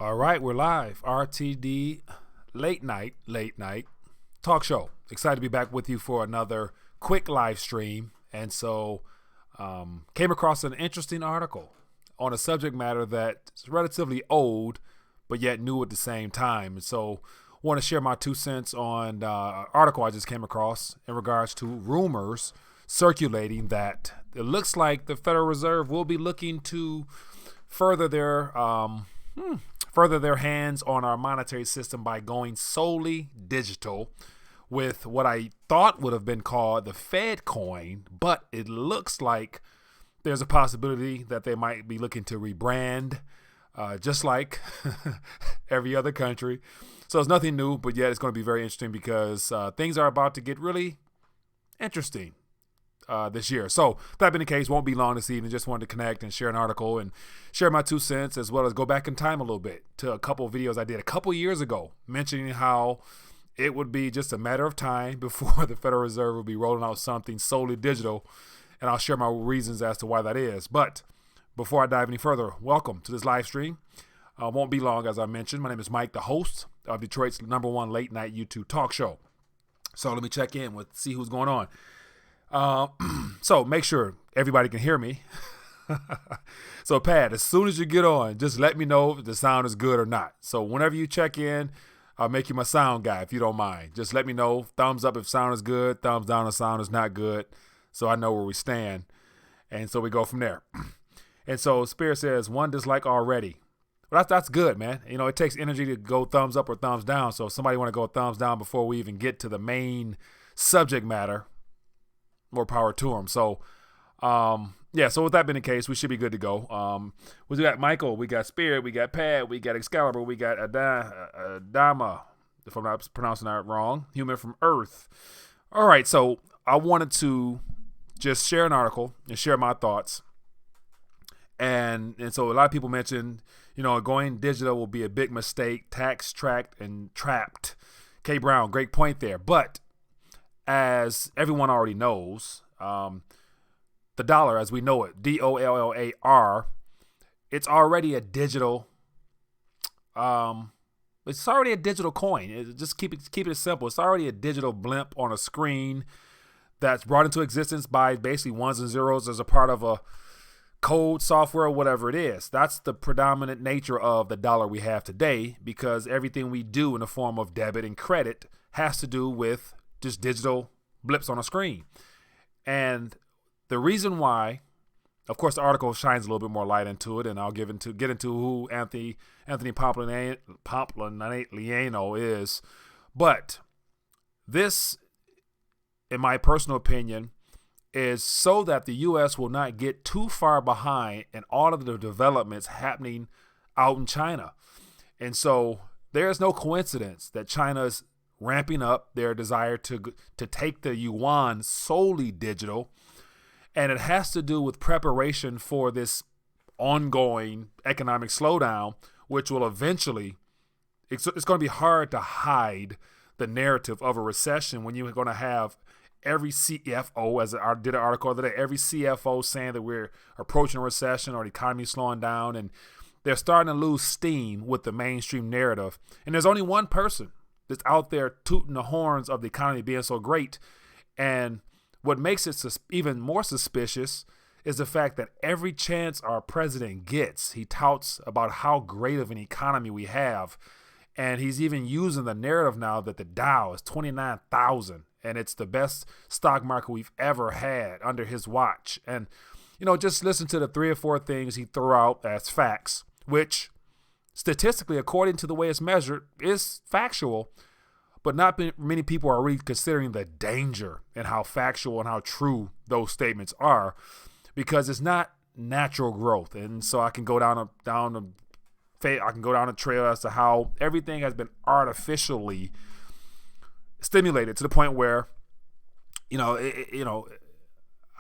All right, we're live. RTD late night talk show. Excited to be back with you for another quick live stream. And so came across an interesting article on a subject matter that's relatively old, but yet new at the same time. And so want to share my 2 cents on the article I just came across in regards to rumors circulating that it looks like the Federal Reserve will be looking to further their hands on our monetary system by going solely digital with what I thought would have been called the Fed coin, but it looks like there's a possibility that they might be looking to rebrand, just like every other country. So it's nothing new, but yet it's going to be very interesting because things are about to get really interesting this year. So that being the case, won't be long this evening. Just wanted to connect and share an article and share my 2 cents, as well as go back in time a little bit to a couple of videos I did a couple years ago mentioning how it would be just a matter of time before the Federal Reserve will be rolling out something solely digital. And I'll share my reasons as to why that is. But before I dive any further, welcome to this live stream. Won't be long, as I mentioned. My name is Mike, the host of Detroit's #1 late night YouTube talk show. So let me check in with see who's going on. So make sure everybody can hear me. So Pat, as soon as you get on, just let me know if the sound is good or not. So whenever you check in, I'll make you my sound guy if you don't mind. Just let me know. Thumbs up if sound is good. Thumbs down if sound is not good. So I know where we stand. And so we go from there. And so Spirit says, 1 dislike already. Well, that's good, man. You know, it takes energy to go thumbs up or thumbs down. So if somebody want to go thumbs down before we even get to the main subject matter, more power to them. So, so with that being the case, we should be good to go. We got Michael, we got Spirit, we got Pat, we got Excalibur, we got Adama, if I'm not pronouncing that wrong, Human from Earth. All right, so I wanted to just share an article and share my thoughts. And so a lot of people mentioned, going digital will be a big mistake, tax tracked and trapped. K. Brown, great point there. But as everyone already knows, the dollar, as we know it, DOLLAR, it's already a digital. It's already a digital coin. Just keep it simple. It's already a digital blimp on a screen that's brought into existence by basically ones and zeros as a part of a code, software, whatever it is. That's the predominant nature of the dollar we have today, because everything we do in the form of debit and credit has to do with just digital blips on a screen. And the reason why, of course, the article shines a little bit more light into it, and I'll get into who Anthony Pompliano is. But this, in my personal opinion, is so that the U.S. will not get too far behind in all of the developments happening out in China. And so there's no coincidence that China's ramping up their desire to take the yuan solely digital. And it has to do with preparation for this ongoing economic slowdown, which will eventually, it's going to be hard to hide the narrative of a recession when you're going to have every CFO, as I did an article the other day, every CFO saying that we're approaching a recession or the economy slowing down, and they're starting to lose steam with the mainstream narrative. And there's only one person that's out there tooting the horns of the economy being so great. And what makes it even more suspicious is the fact that every chance our president gets, he touts about how great of an economy we have. And he's even using the narrative now that the Dow is 29,000 and it's the best stock market we've ever had under his watch. And, just listen to the 3 or 4 things he threw out as facts, which statistically, according to the way it's measured, is factual. But not many people are really considering the danger and how factual and how true those statements are, because it's not natural growth. And so I can go down a trail as to how everything has been artificially stimulated to the point where,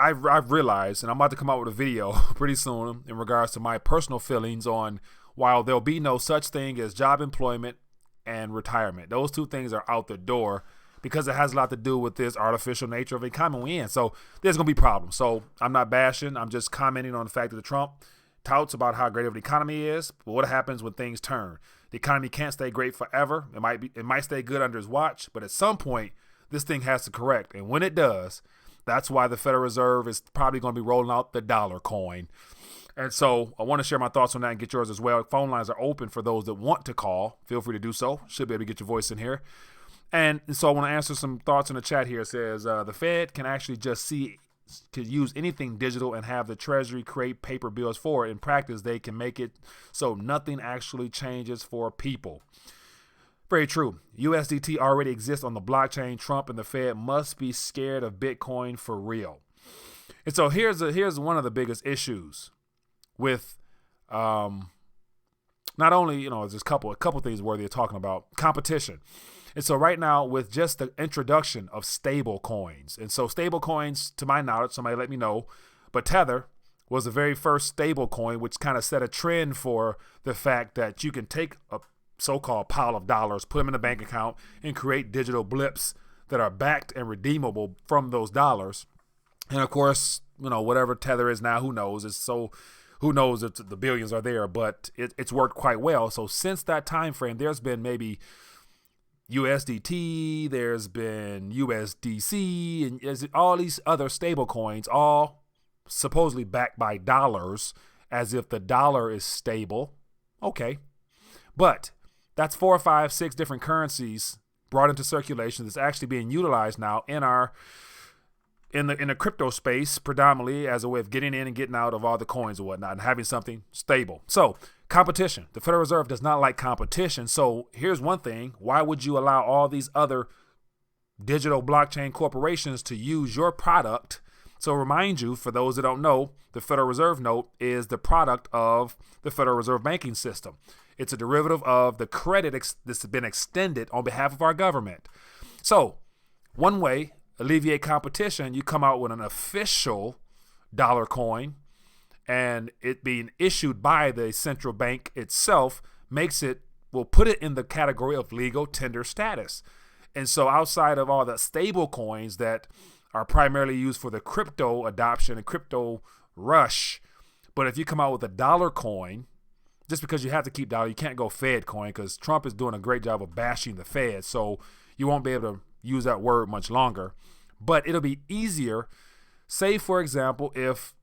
I've realized, and I'm about to come out with a video pretty soon in regards to my personal feelings on, while there'll be no such thing as job employment and retirement. Those 2 things are out the door because it has a lot to do with this artificial nature of the economy we're in. So there's going to be problems. So I'm not bashing. I'm just commenting on the fact that Trump touts about how great of an economy is, but what happens when things turn? The economy can't stay great forever. It might stay good under his watch, but at some point, this thing has to correct. And when it does, that's why the Federal Reserve is probably going to be rolling out the dollar coin. And so I want to share my thoughts on that and get yours as well. Phone lines are open for those that want to call. Feel free to do so. Should be able to get your voice in here. And so I want to answer some thoughts in the chat here. It says the Fed can actually could use anything digital and have the Treasury create paper bills for it. In practice, they can make it so nothing actually changes for people. Very true. USDT already exists on the blockchain. Trump and the Fed must be scared of Bitcoin for real. And so here's one of the biggest issues with not only, there's a couple things worthy of talking about. Competition. And so right now, with just the introduction of stable coins, and so stable coins, to my knowledge, somebody let me know, but Tether was the very first stable coin, which kind of set a trend for the fact that you can take a so-called pile of dollars, put them in a bank account, and create digital blips that are backed and redeemable from those dollars. And of course, whatever Tether is now, who knows? Who knows if the billions are there, but it's worked quite well. So since that time frame, there's been maybe USDT, there's been USDC, and there's all these other stable coins, all supposedly backed by dollars, as if the dollar is stable. Okay. But that's 4 or 5, 6 different currencies brought into circulation that's actually being utilized now in the crypto space, predominantly as a way of getting in and getting out of all the coins and whatnot, and having something stable. So competition. The Federal Reserve does not like competition. So here's one thing. Why would you allow all these other digital blockchain corporations to use your product? So remind you, for those that don't know, the Federal Reserve note is the product of the Federal Reserve banking system. It's a derivative of the credit that's been extended on behalf of our government. So one way, alleviate competition, you come out with an official dollar coin, and it being issued by the central bank itself will put it in the category of legal tender status. And so outside of all the stable coins that are primarily used for the crypto adoption and crypto rush, but if you come out with a dollar coin, just because you have to keep dollar, you can't go Fed coin, because Trump is doing a great job of bashing the Fed. So you won't be able to use that word much longer, but it'll be easier. Say, for example, if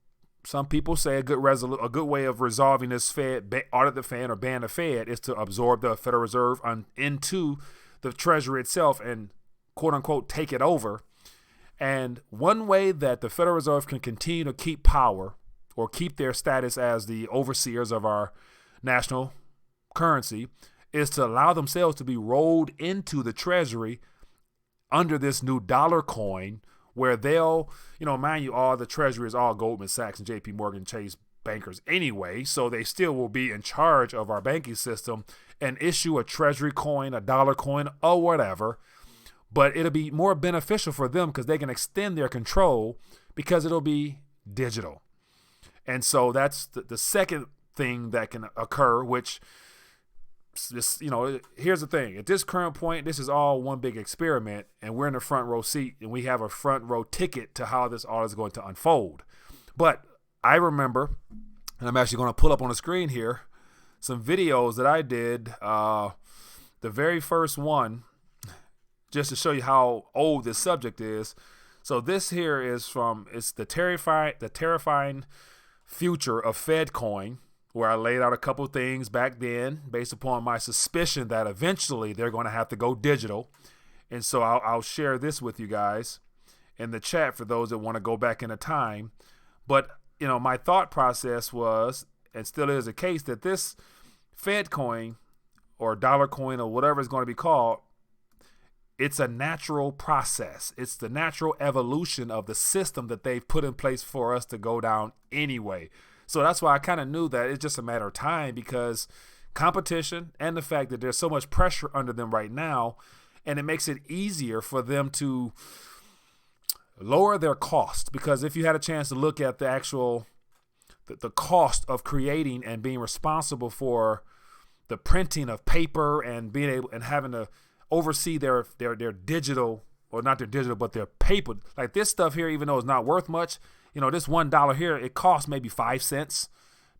some people say a good way of resolving this audit the Fed or ban the Fed is to absorb the Federal Reserve into the Treasury itself and quote unquote take it over. And one way that the Federal Reserve can continue to keep power or keep their status as the overseers of our national currency is to allow themselves to be rolled into the Treasury under this new dollar coin, where they'll, mind you, all the Treasury is all Goldman Sachs and JP Morgan Chase bankers anyway, so they still will be in charge of our banking system and issue a Treasury coin, a dollar coin, or whatever. But it'll be more beneficial for them because they can extend their control because it'll be digital. And so that's the second thing that can occur, which here's the thing. At this current point, this is all one big experiment, and we're in the front row seat, and we have a front row ticket to how this all is going to unfold. But I remember, and I'm actually going to pull up on the screen here, some videos that I did. The very first one, just to show you how old this subject is. So this here is it's the terrifying future of Fed coin, where I laid out a couple of things back then based upon my suspicion that eventually they're going to have to go digital. And so I'll share this with you guys in the chat for those that want to go back in a time. But, my thought process was, and still is the case, that this Fed coin or dollar coin or whatever it's going to be called, it's a natural process. It's the natural evolution of the system that they've put in place for us to go down anyway. So that's why I kind of knew that it's just a matter of time, because competition and the fact that there's so much pressure under them right now, and it makes it easier for them to lower their cost. Because if you had a chance to look at the actual the cost of creating and being responsible for the printing of paper and being able and having to oversee their digital, or not their digital, but their paper, like this stuff here, even though it's not worth much, this $1 here, it costs maybe 5 cents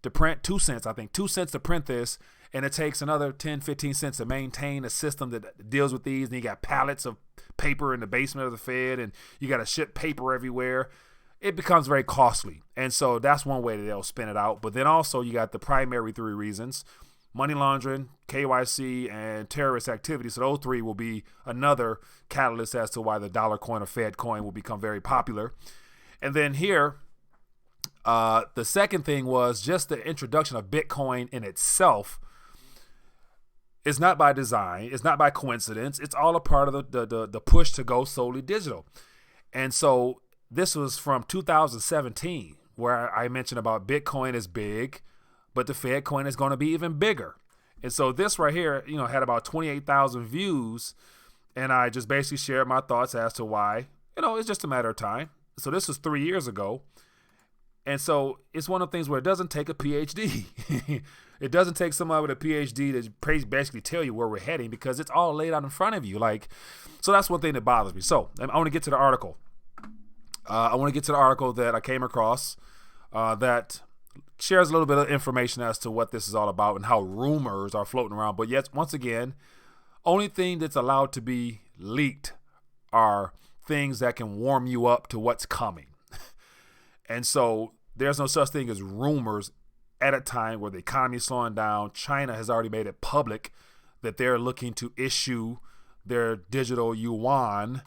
to print, 2 cents, I think, 2 cents to print this. And it takes another 10, 15 cents to maintain a system that deals with these. And you got pallets of paper in the basement of the Fed, and you got to ship paper everywhere. It becomes very costly. And so that's one way that they'll spin it out. But then also you got the primary 3 reasons: money laundering, KYC, and terrorist activity. So those 3 will be another catalyst as to why the dollar coin or Fed coin will become very popular. And then here, the second thing was just the introduction of Bitcoin in itself. It's not by design. It's not by coincidence. It's all a part of the push to go solely digital. And so this was from 2017, where I mentioned about Bitcoin is big, but the Fed coin is going to be even bigger. And so this right here, had about 28,000 views. And I just basically shared my thoughts as to why, it's just a matter of time. So this was 3 years ago. And so it's one of the things where it doesn't take a PhD. It doesn't take somebody with a PhD to basically tell you where we're heading, because it's all laid out in front of you. So that's one thing that bothers me. So I want to get to the article. I want to get to the article that I came across that shares a little bit of information as to what this is all about and how rumors are floating around. But yet, once again, only thing that's allowed to be leaked are things that can warm you up to what's coming. And so there's no such thing as rumors at a time where the economy is slowing down. China has already made it public that they're looking to issue their digital yuan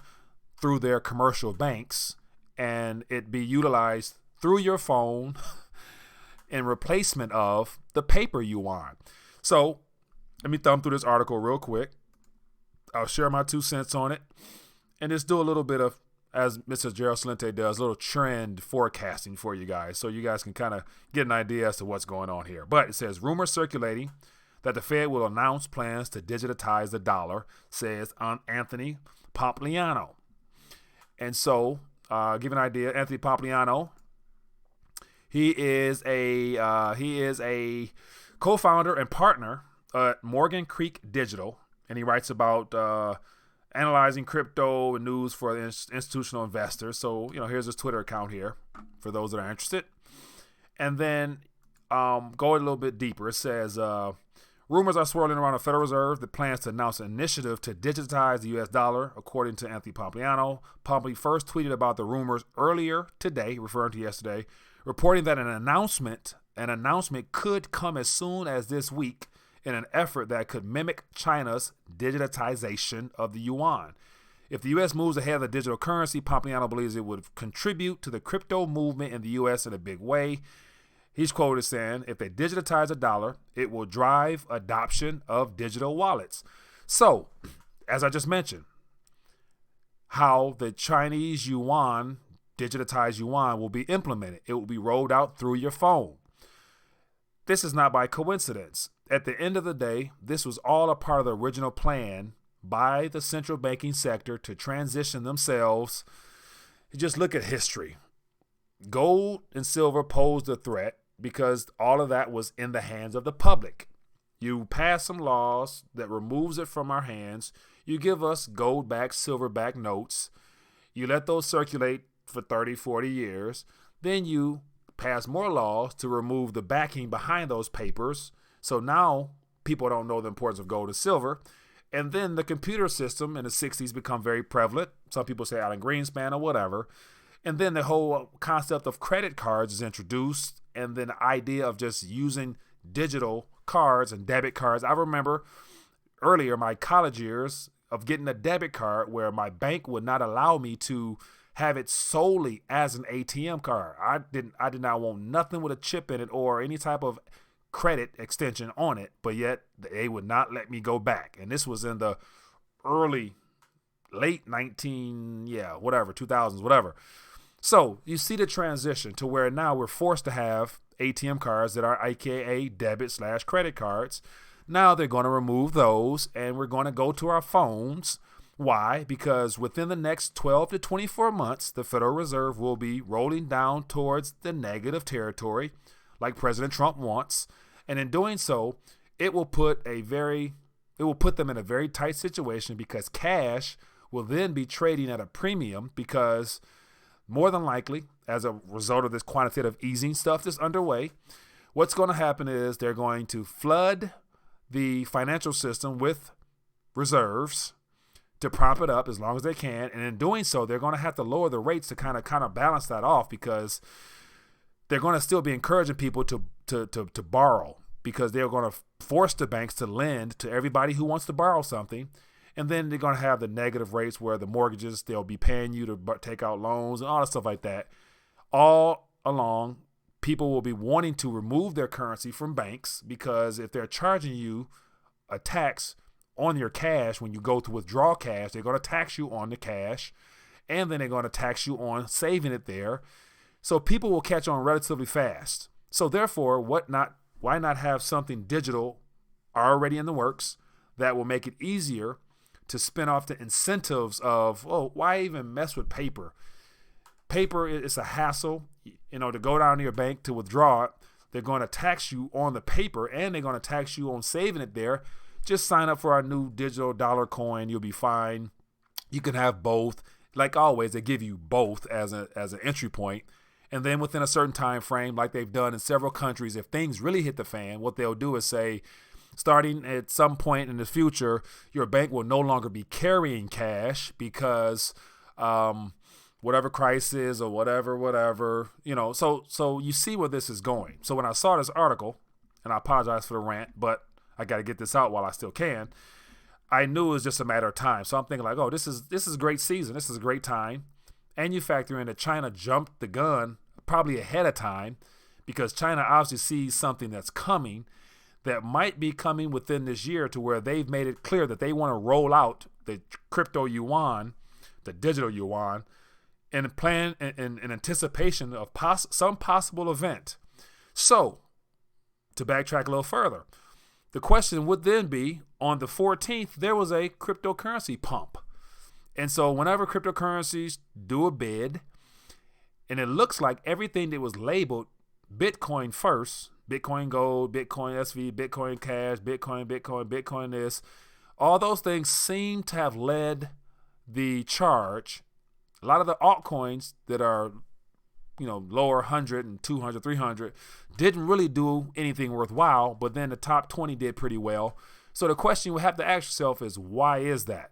through their commercial banks, and it be utilized through your phone in replacement of the paper yuan. So let me thumb through this article real quick. I'll share my 2 cents on it and just do a little bit of, as Mr. Gerald Salente does, a little trend forecasting for you guys, so you guys can kind of get an idea as to what's going on here. But it says, rumors circulating that the Fed will announce plans to digitize the dollar, says Anthony Pompliano. And so, give an idea, Anthony Pompliano, he is a co-founder and partner at Morgan Creek Digital, and he writes about analyzing crypto and news for institutional investors. So, here's his Twitter account here for those that are interested. And then go a little bit deeper. It says, rumors are swirling around the Federal Reserve that plans to announce an initiative to digitize the U.S. dollar, according to Anthony Pompliano. Pompli first tweeted about the rumors earlier today, referring to yesterday, reporting that an announcement could come as soon as this week, in an effort that could mimic China's digitization of the yuan. If the U.S. moves ahead of the digital currency, Pompliano believes it would contribute to the crypto movement in the U.S. in a big way. He's quoted as saying, if they digitize a dollar, it will drive adoption of digital wallets. So, as I just mentioned, how the Chinese yuan, digitized yuan, will be implemented. It will be rolled out through your phone. This is not by coincidence. At the end of the day, this was all a part of the original plan by the central banking sector to transition themselves. Just look at history. Gold and silver posed a threat because all of that was in the hands of the public. You pass some laws that removes it from our hands. You give us gold-backed, silver-backed notes. You let those circulate for 30, 40 years. Then you pass more laws to remove the backing behind those papers. So now people don't know the importance of gold and silver. And then the computer system in the 60s become very prevalent. Some people say Alan Greenspan or whatever. And then the whole concept of credit cards is introduced. And then the idea of just using digital cards and debit cards. I remember earlier my college years of getting a debit card where my bank would not allow me to have it solely as an ATM card. I did not want nothing with a chip in it or any type of credit extension on it, but yet they would not let me go back. And this was in the late 2000s, whatever. So you see the transition to where now we're forced to have ATM cards that are AKA debit/credit cards. Now they're going to remove those and we're going to go to our phones. Why? Because within the next 12 to 24 months, the Federal Reserve will be rolling down towards the negative territory like President Trump wants. And in doing so, it will put them in a very tight situation because cash will then be trading at a premium because more than likely, as a result of this quantitative easing stuff that's underway, what's going to happen is they're going to flood the financial system with reserves to prop it up as long as they can. And in doing so, they're going to have to lower the rates to kind of balance that off, because they're going to still be encouraging people to borrow, because they're going to force the banks to lend to everybody who wants to borrow something. And then they're going to have the negative rates where the mortgages, they'll be paying you to take out loans and all that stuff like that. All along, people will be wanting to remove their currency from banks, because if they're charging you a tax on your cash when you go to withdraw cash, they're going to tax you on the cash, and then they're going to tax you on saving it there. So people will catch on relatively fast. So therefore, why not have something digital already in the works that will make it easier to spin off the incentives of, why even mess with paper? Paper is a hassle, to go down to your bank to withdraw it. They're going to tax you on the paper, and they're going to tax you on saving it there. Just sign up for our new digital dollar coin. You'll be fine. You can have both. Like always, they give you both as an entry point. And then within a certain time frame, like they've done in several countries, if things really hit the fan, what they'll do is say, starting at some point in the future, your bank will no longer be carrying cash because whatever crisis or whatever, So you see where this is going. So when I saw this article, and I apologize for the rant, but I got to get this out while I still can, I knew it was just a matter of time. So I'm thinking like, this is a great season. This is a great time. And you factor in that China jumped the gun probably ahead of time, because China obviously sees something that's coming that might be coming within this year, to where they've made it clear that they want to roll out the crypto yuan, the digital yuan, in anticipation of some possible event. So, to backtrack a little further, the question would then be, on the 14th, there was a cryptocurrency pump. And so whenever cryptocurrencies do a bid, and it looks like everything that was labeled Bitcoin first, Bitcoin Gold, Bitcoin SV, Bitcoin Cash, Bitcoin this, all those things seem to have led the charge. A lot of the altcoins that are, lower 100 and 200, 300 didn't really do anything worthwhile, but then the top 20 did pretty well. So the question you have to ask yourself is, why is that?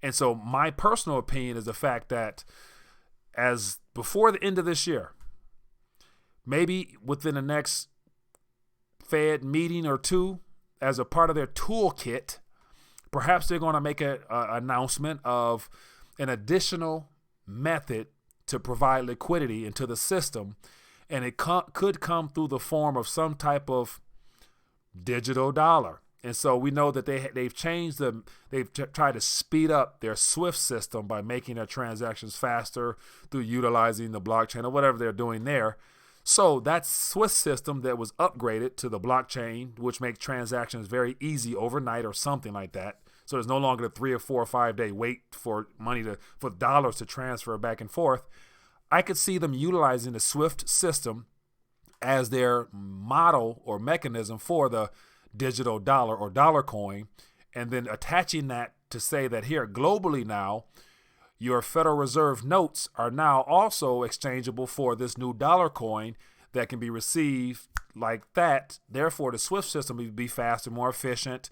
And so my personal opinion is the fact that as before the end of this year, maybe within the next Fed meeting or two, as a part of their toolkit, perhaps they're going to make an announcement of an additional method to provide liquidity into the system. And it could come through the form of some type of digital dollar. And so we know that they've changed they've tried to speed up their SWIFT system by making their transactions faster through utilizing the blockchain or whatever they're doing there. So that SWIFT system that was upgraded to the blockchain, which makes transactions very easy overnight or something like that. So there's no longer a 3 or 4 or 5 day wait for for dollars to transfer back and forth. I could see them utilizing the SWIFT system as their model or mechanism for the digital dollar or dollar coin, and then attaching that to say that here globally now, your Federal Reserve notes are now also exchangeable for this new dollar coin that can be received like that. Therefore, the SWIFT system will be faster, more efficient.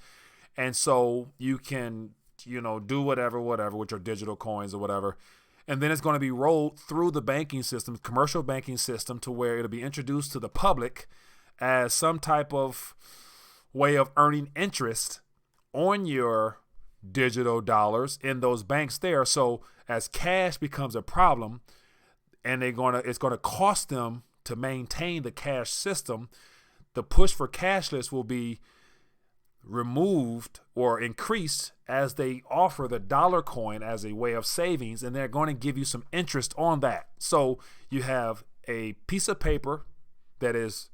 And so you can, do whatever with your digital coins or whatever. And then it's going to be rolled through the banking system, commercial banking system, to where it'll be introduced to the public as some type of way of earning interest on your digital dollars in those banks there. So as cash becomes a problem, and it's going to cost them to maintain the cash system, the push for cashless will be removed or increased as they offer the dollar coin as a way of savings, and they're going to give you some interest on that. So you have a piece of paper that is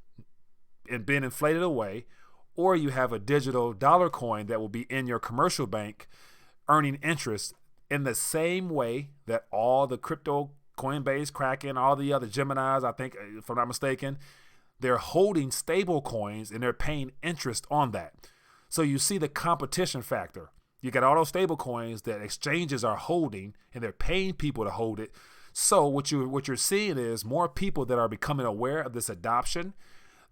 been inflated away, or you have a digital dollar coin that will be in your commercial bank earning interest in the same way that all the crypto, Coinbase, Kraken, all the other Geminis, I think, if I'm not mistaken, they're holding stable coins and they're paying interest on that. So you see the competition factor. You got all those stable coins that exchanges are holding, and they're paying people to hold it. So what you're seeing is more people that are becoming aware of this adoption.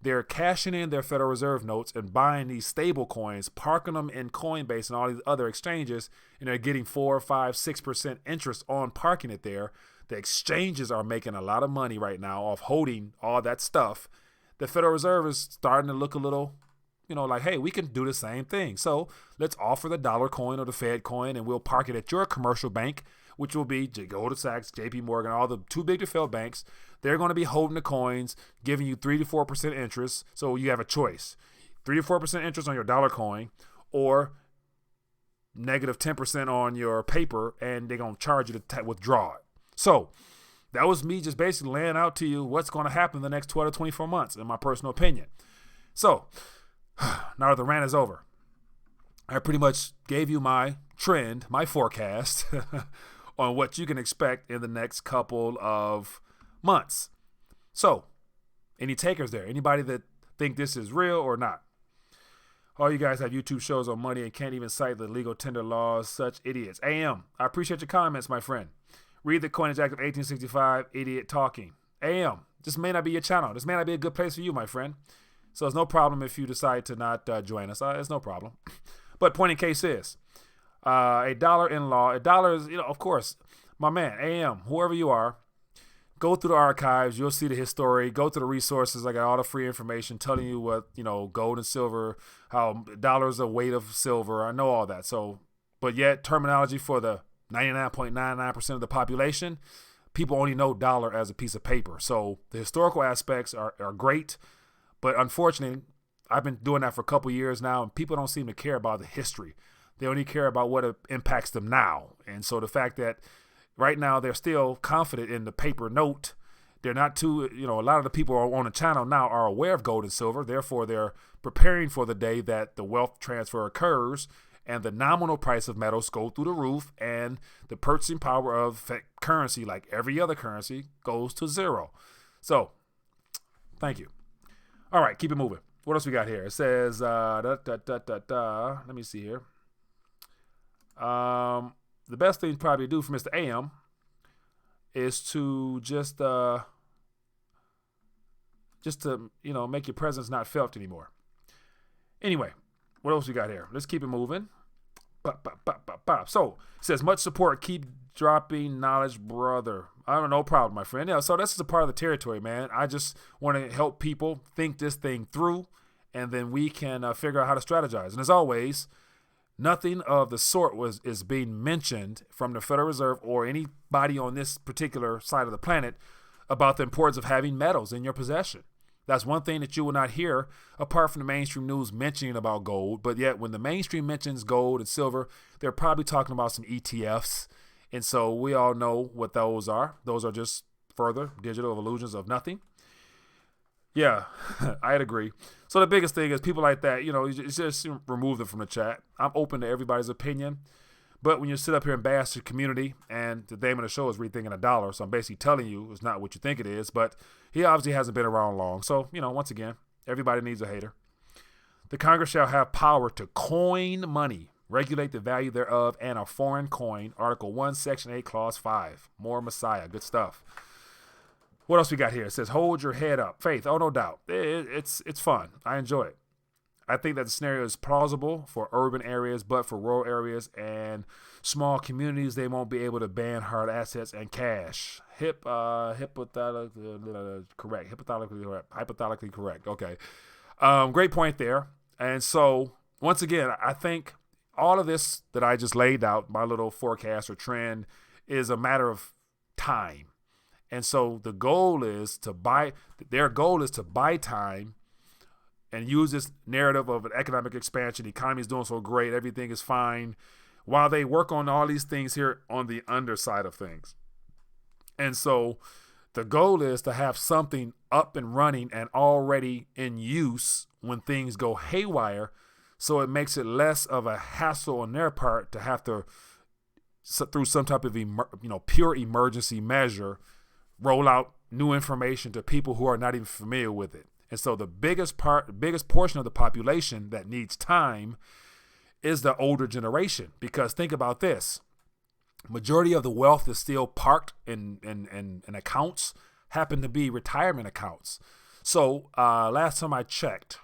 they're cashing in their Federal Reserve notes and buying these stable coins, parking them in Coinbase and all these other exchanges, and they're getting 4, 5, 6% interest on parking it there. The exchanges are making a lot of money right now off holding all that stuff. The Federal Reserve is starting to look a little, like, hey, we can do the same thing. So let's offer the dollar coin or the Fed coin, and we'll park it at your commercial bank, which will be Goldman Sachs, JP Morgan, all the too big to fail banks. They're going to be holding the coins, giving you 3 to 4% interest. So you have a choice: 3 to 4% interest on your dollar coin, or negative 10% on your paper, and they're going to charge you to withdraw it. So that was me just basically laying out to you what's going to happen in the next 12 to 24 months, in my personal opinion. So now that the rant is over, I pretty much gave you my trend, my forecast on what you can expect in the next couple of months. So, any takers there? Anybody that think this is real or not? All you guys have YouTube shows on money and can't even cite the legal tender laws. Such idiots. AM, I appreciate your comments, my friend. Read the Coinage Act of 1865, idiot talking. AM, this may not be your channel. This may not be a good place for you, my friend. So it's no problem if you decide to not join us. It's no problem. But point in case is, a dollar in law. A dollar is, of course, my man, AM, whoever you are, go through the archives. You'll see the history. Go to the resources. I got all the free information telling you what, gold and silver, how dollars a weight of silver. I know all that. So, but yet terminology for the 99.99% of the population, people only know dollar as a piece of paper. So the historical aspects are great, but unfortunately, I've been doing that for a couple years now, and people don't seem to care about the history. They only care about what impacts them now. And so the fact that right now they're still confident in the paper note, they're not too, a lot of the people on the channel now are aware of gold and silver. Therefore, they're preparing for the day that the wealth transfer occurs and the nominal price of metals go through the roof, and the purchasing power of currency, like every other currency, goes to zero. So, thank you. All right, keep it moving. What else we got here? It says, let me see here. The best thing probably to do for Mr. AM is to just to make your presence not felt anymore. Anyway, what else we got here? Let's keep it moving. So it says, much support. Keep dropping knowledge, brother. I don't know, no problem, my friend. Yeah, so this is a part of the territory, man. I just want to help people think this thing through, and then we can figure out how to strategize. And as always, nothing of the sort is being mentioned from the Federal Reserve or anybody on this particular side of the planet about the importance of having metals in your possession. That's one thing that you will not hear apart from the mainstream news mentioning about gold. But yet when the mainstream mentions gold and silver, they're probably talking about some ETFs. And so we all know what those are. Those are just further digital illusions of nothing. Yeah, I'd agree. So the biggest thing is people like that, just remove them from the chat. I'm open to everybody's opinion. But when you sit up here and bash the community, and the name of the show is Rethinking the Dollar, so I'm basically telling you it's not what you think it is, but he obviously hasn't been around long. So, once again, everybody needs a hater. The Congress shall have power to coin money, regulate the value thereof, and a foreign coin. Article 1, Section 8, Clause 5. More Messiah. Good stuff. What else we got here? It says, hold your head up. Faith. Oh, no doubt. It's fun. I enjoy it. I think that the scenario is plausible for urban areas, but for rural areas and small communities, they won't be able to ban hard assets and cash. Hypothetically correct. Okay. Great point there. And so, once again, I think all of this that I just laid out, my little forecast or trend, is a matter of time. And so their goal is to buy time and use this narrative of an economic expansion. The economy is doing so great. Everything is fine, while they work on all these things here on the underside of things. And so the goal is to have something up and running and already in use when things go haywire, so it makes it less of a hassle on their part to have to, through some type of pure emergency measure, roll out new information to people who are not even familiar with it. And so the biggest portion of the population that needs time is the older generation. Because think about this. Majority of the wealth is still parked in accounts, happen to be retirement accounts. So last time I checked,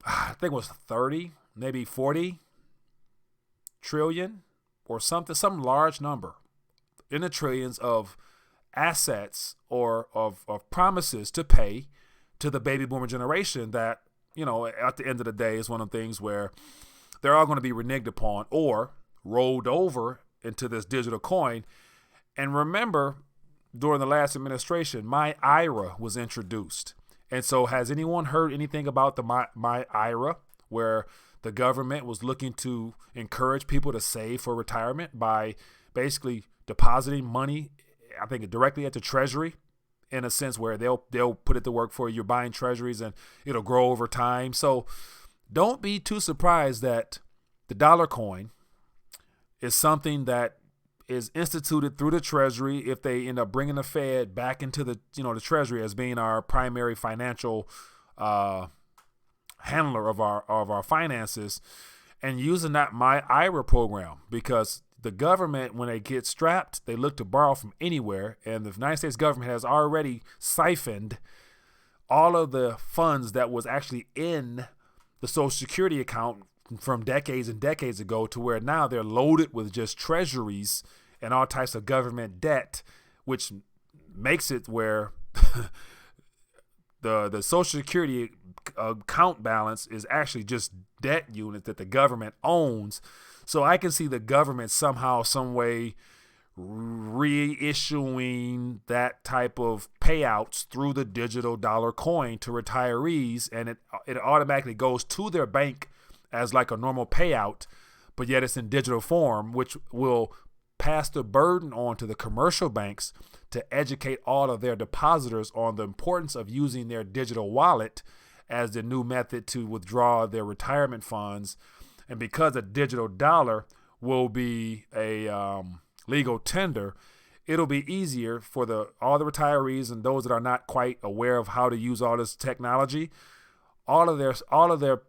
I think it was 30, maybe 40 trillion or something, some large number in the trillions of assets or of promises to pay to the baby boomer generation that, at the end of the day is one of the things where they're all going to be reneged upon or rolled over into this digital coin. And remember, during the last administration, my IRA was introduced. And so has anyone heard anything about the my IRA, where the government was looking to encourage people to save for retirement by basically depositing money, I think directly at the Treasury, in a sense where they'll put it to work for you. You're buying treasuries and it'll grow over time. So don't be too surprised that the dollar coin is something that is instituted through the Treasury if they end up bringing the Fed back into the Treasury as being our primary financial handler of our finances, and using that my IRA program, because the government, when they get strapped, they look to borrow from anywhere, and the United States government has already siphoned all of the funds that was actually in the Social Security account from decades and decades ago, to where now they're loaded with just treasuries and all types of government debt, which makes it where the Social Security account balance is actually just debt unit that the government owns. So I can see the government somehow, some way reissuing that type of payouts through the digital dollar coin to retirees, and it automatically goes to their bank as like a normal payout, but yet it's in digital form, which will pass the burden on to the commercial banks to educate all of their depositors on the importance of using their digital wallet as the new method to withdraw their retirement funds. And because a digital dollar will be a legal tender, it'll be easier for all the retirees and those that are not quite aware of how to use all this technology. All of their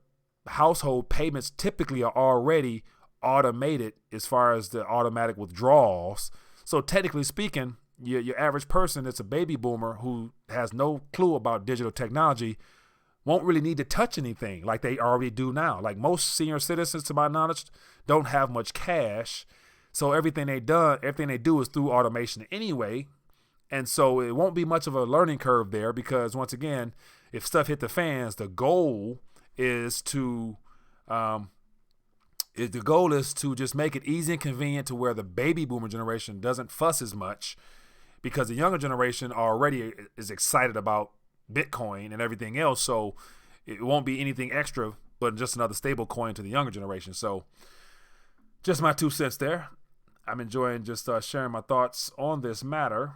household payments typically are already automated as far as the automatic withdrawals. So technically speaking, your average person that's a baby boomer who has no clue about digital technology won't really need to touch anything like they already do now. Like most senior citizens, to my knowledge, don't have much cash. So everything they do is through automation anyway. And so it won't be much of a learning curve there, because once again, if stuff hit the fans, the goal is to just make it easy and convenient to where the baby boomer generation doesn't fuss as much, because the younger generation already is excited about Bitcoin and everything else. So it won't be anything extra, but just another stable coin to the younger generation. So just my 2 cents there. I'm enjoying just sharing my thoughts on this matter.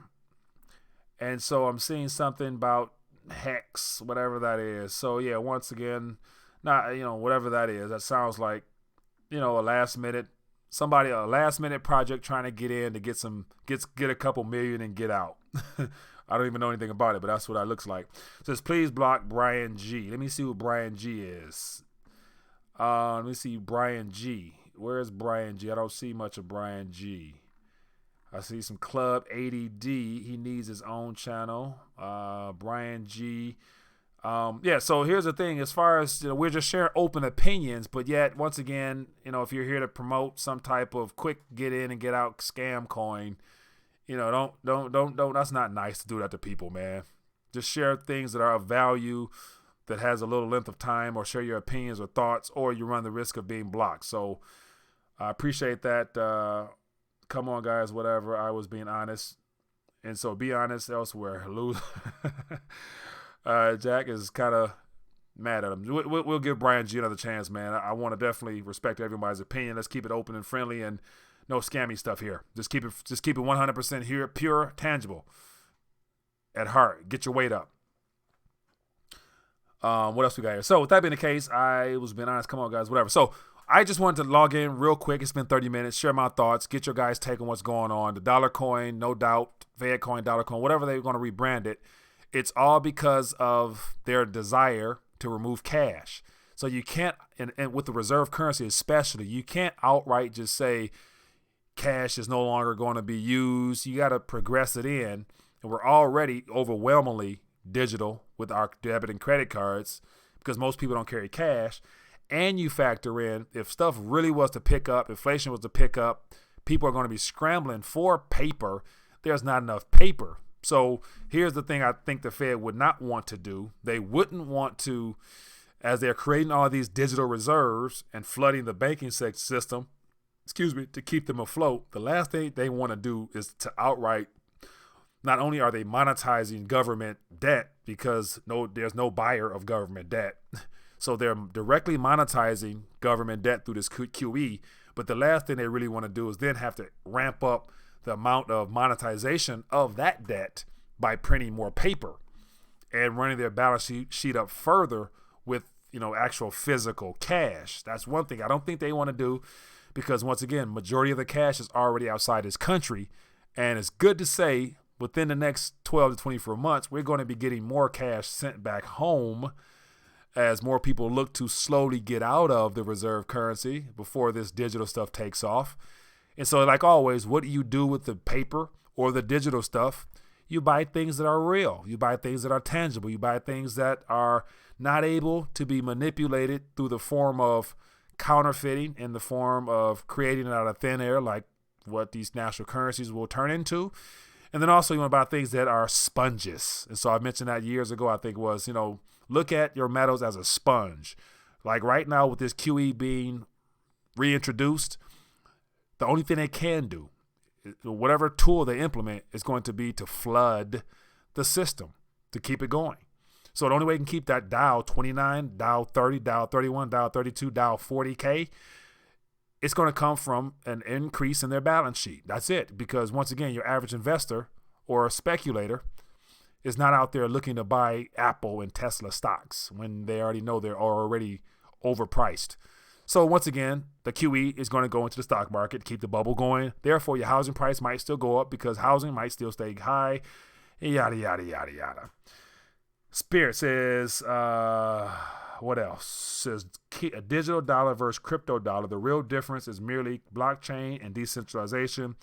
And so I'm seeing something about Hex, whatever that is. So yeah, once again, whatever that is, that sounds like, a last minute project trying to get in to get a couple million and get out. I don't even know anything about it, but that's what it looks like. It says, please block Brian G. Let me see who Brian G is. Let me see Brian G. Where is Brian G? I don't see much of Brian G. I see some Club ADD. He needs his own channel. Brian G. So here's the thing. As far as, we're just sharing open opinions, but yet, once again, if you're here to promote some type of quick get in and get out scam coin, don't, that's not nice to do that to people, man. Just share things that are of value, that has a little length of time, or share your opinions or thoughts, or you run the risk of being blocked. So I appreciate that. Come on, guys, whatever. I was being honest. And so be honest elsewhere. Jack is kind of mad at him. We'll give Brian G another chance, man. I want to definitely respect everybody's opinion. Let's keep it open and friendly, and no scammy stuff here. Just keep it 100% here, pure, tangible, at heart. Get your weight up. What else we got here? So with that being the case, I was being honest. Come on, guys, whatever. So I just wanted to log in real quick. It's been 30 minutes. Share my thoughts. Get your guys' take on what's going on. The dollar coin, no doubt, Fed coin, dollar coin, whatever they're going to rebrand it. It's all because of their desire to remove cash. So you can't, and with the reserve currency especially, you can't outright just say cash is no longer going to be used. You got to progress it in. And we're already overwhelmingly digital with our debit and credit cards because most people don't carry cash. And you factor in if stuff really was to pick up, inflation was to pick up, people are going to be scrambling for paper. There's not enough paper. So here's the thing I think the Fed would not want to do. They wouldn't want to, as they're creating all these digital reserves and flooding the banking system, to keep them afloat. The last thing they want to do is to outright, not only are they monetizing government debt because there's no buyer of government debt. So they're directly monetizing government debt through this QE. But the last thing they really want to do is then have to ramp up the amount of monetization of that debt by printing more paper and running their balance sheet up further with, actual physical cash. That's one thing I don't think they want to do because, once again, majority of the cash is already outside this country. And it's good to say within the next 12 to 24 months, we're going to be getting more cash sent back home as more people look to slowly get out of the reserve currency before this digital stuff takes off. And so, like always, what do you do with the paper or the digital stuff? You buy things that are real. You buy things that are tangible. You buy things that are not able to be manipulated through the form of counterfeiting, in the form of creating it out of thin air, like what these national currencies will turn into. And then also you want to buy things that are sponges. And so I mentioned that years ago, I think was, look at your metals as a sponge. Like right now with this QE being reintroduced, the only thing they can do, whatever tool they implement, is going to be to flood the system to keep it going. So the only way you can keep that Dow 29, Dow 30, Dow 31, Dow 32, Dow 40K, it's going to come from an increase in their balance sheet. That's it. Because once again, your average investor or a speculator is not out there looking to buy Apple and Tesla stocks when they already know they're already overpriced. So once again, the QE is going to go into the stock market, keep the bubble going. Therefore, your housing price might still go up because housing might still stay high, yada, yada, yada, yada. Spirit says, what else? Says a digital dollar versus crypto dollar. The real difference is merely blockchain and decentralization.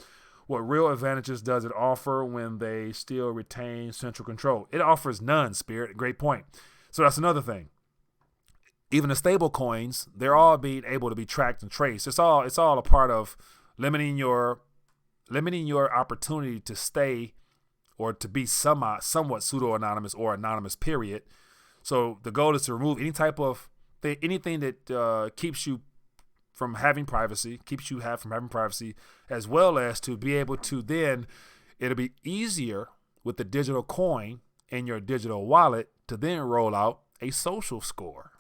What real advantages does it offer when they still retain central control? It offers none, Spirit. Great point. So that's another thing. Even the stable coins, they're all being able to be tracked and traced. It's all a part of limiting your opportunity to stay or to be somewhat pseudo-anonymous or anonymous, period. So the goal is to remove any type of anything that keeps you from having privacy, as well as to be able to then, it'll be easier with the digital coin in your digital wallet to then roll out a social score.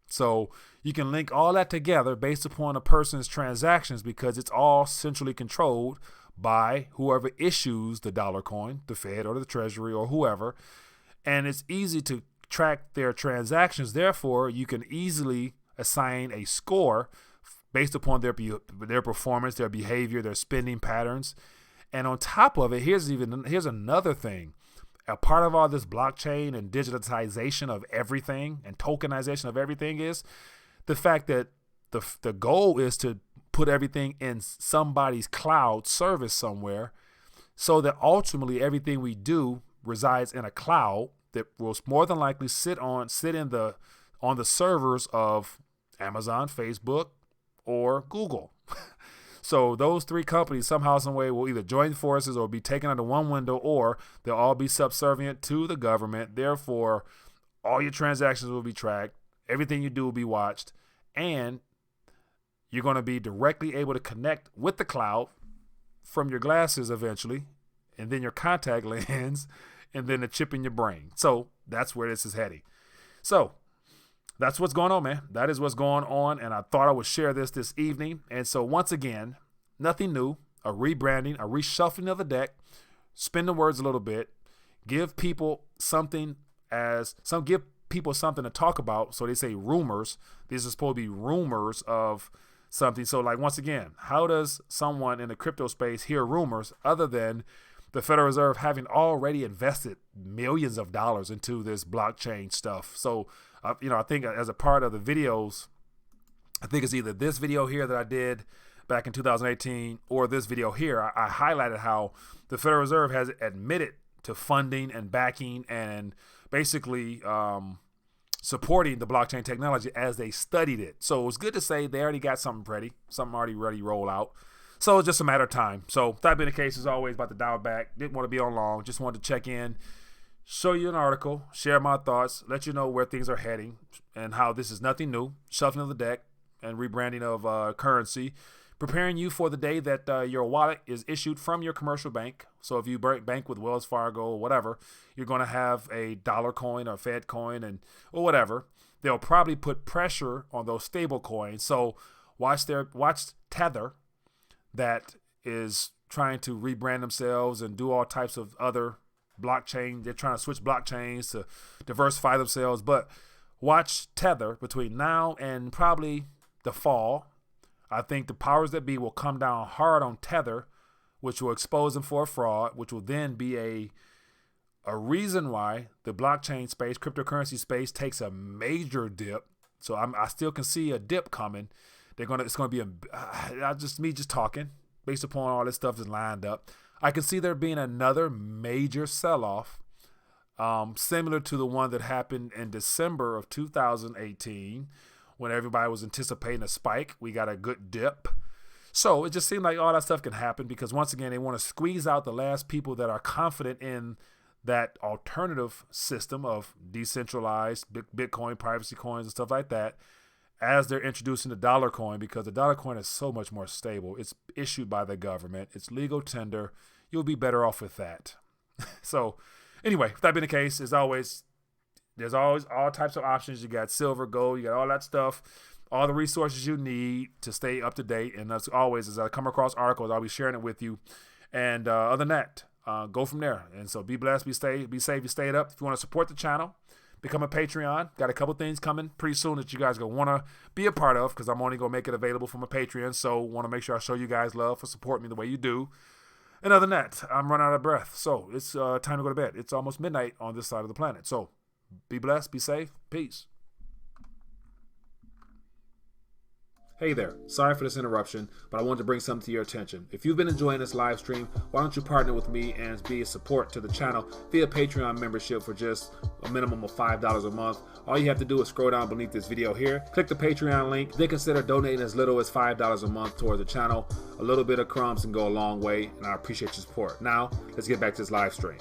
So you can link all that together based upon a person's transactions because it's all centrally controlled by whoever issues the dollar coin, the Fed or the Treasury or whoever. And it's easy to track their transactions. Therefore, you can easily assign a score based upon their performance, their behavior, their spending patterns. And on top of it, here's another thing. A part of all this blockchain and digitization of everything and tokenization of everything is the fact that the goal is to put everything in somebody's cloud service somewhere so that ultimately everything we do resides in a cloud that will more than likely sit on the servers of Amazon, Facebook, or Google. So those three companies somehow, some way will either join forces or be taken under one window, or they'll all be subservient to the government. Therefore, all your transactions will be tracked. Everything you do will be watched. And you're going to be directly able to connect with the cloud from your glasses eventually, and then your contact lens, and then a chip in your brain. So that's where this is heading. So that's what's going on, man. That is what's going on, and I thought I would share this evening. And so once again, nothing new, a rebranding, a reshuffling of the deck, spin the words a little bit, give people something to talk about. So they say rumors. These are supposed to be rumors of something. So like, once again, how does someone in the crypto space hear rumors other than the Federal Reserve having already invested millions of dollars into this blockchain stuff? So I think as a part of the videos, I think it's either this video here that I did back in 2018 or this video here, I highlighted how the Federal Reserve has admitted to funding and backing and basically supporting the blockchain technology as they studied it. So it was good to say they already got something ready, something already ready to roll out. So it's just a matter of time. So that being the case, as always, about to dial back. Didn't want to be on long. Just wanted to check in, show you an article, share my thoughts, let you know where things are heading and how this is nothing new, shuffling of the deck and rebranding of currency, preparing you for the day that your wallet is issued from your commercial bank. So if you bank with Wells Fargo or whatever, you're going to have a dollar coin or Fed coin or whatever. They'll probably put pressure on those stable coins. So watch Tether, that is trying to rebrand themselves and do all types of other blockchain. They're trying to switch blockchains to diversify themselves. But watch Tether between now and probably the fall. I think the powers that be will come down hard on Tether, which will expose them for a fraud, which will then be a reason why the blockchain space, cryptocurrency space, takes a major dip. So I still can see a dip coming. It's going to be me just talking based upon all this stuff that's lined up. I can see there being another major sell-off, similar to the one that happened in December of 2018, when everybody was anticipating a spike. We got a good dip. So it just seemed like all that stuff can happen because, once again, they want to squeeze out the last people that are confident in that alternative system of decentralized Bitcoin, privacy coins, and stuff like that, as they're introducing the dollar coin, because the dollar coin is so much more stable. It's issued by the government. It's legal tender. You'll be better off with that. So anyway, if that being the case, as always, there's always all types of options. You got silver, gold, you got all that stuff, all the resources you need to stay up to date. And as always, as I come across articles, I'll be sharing it with you. And other than that, go from there. And so be blessed, be safe, you stayed up. If you want to support the channel, become a Patreon. Got a couple things coming pretty soon that you guys are going to want to be a part of, because I'm only going to make it available for my Patreon. So want to make sure I show you guys love for supporting me the way you do. And other than that, I'm running out of breath. So it's time to go to bed. It's almost midnight on this side of the planet. So be blessed, be safe, peace. Hey there, sorry for this interruption, but I wanted to bring something to your attention. If you've been enjoying this live stream, why don't you partner with me and be a support to the channel via Patreon membership for just a minimum of $5 a month. All you have to do is scroll down beneath this video here, click the Patreon link, then consider donating as little as $5 a month towards the channel. A little bit of crumbs can go a long way, and I appreciate your support. Now, let's get back to this live stream.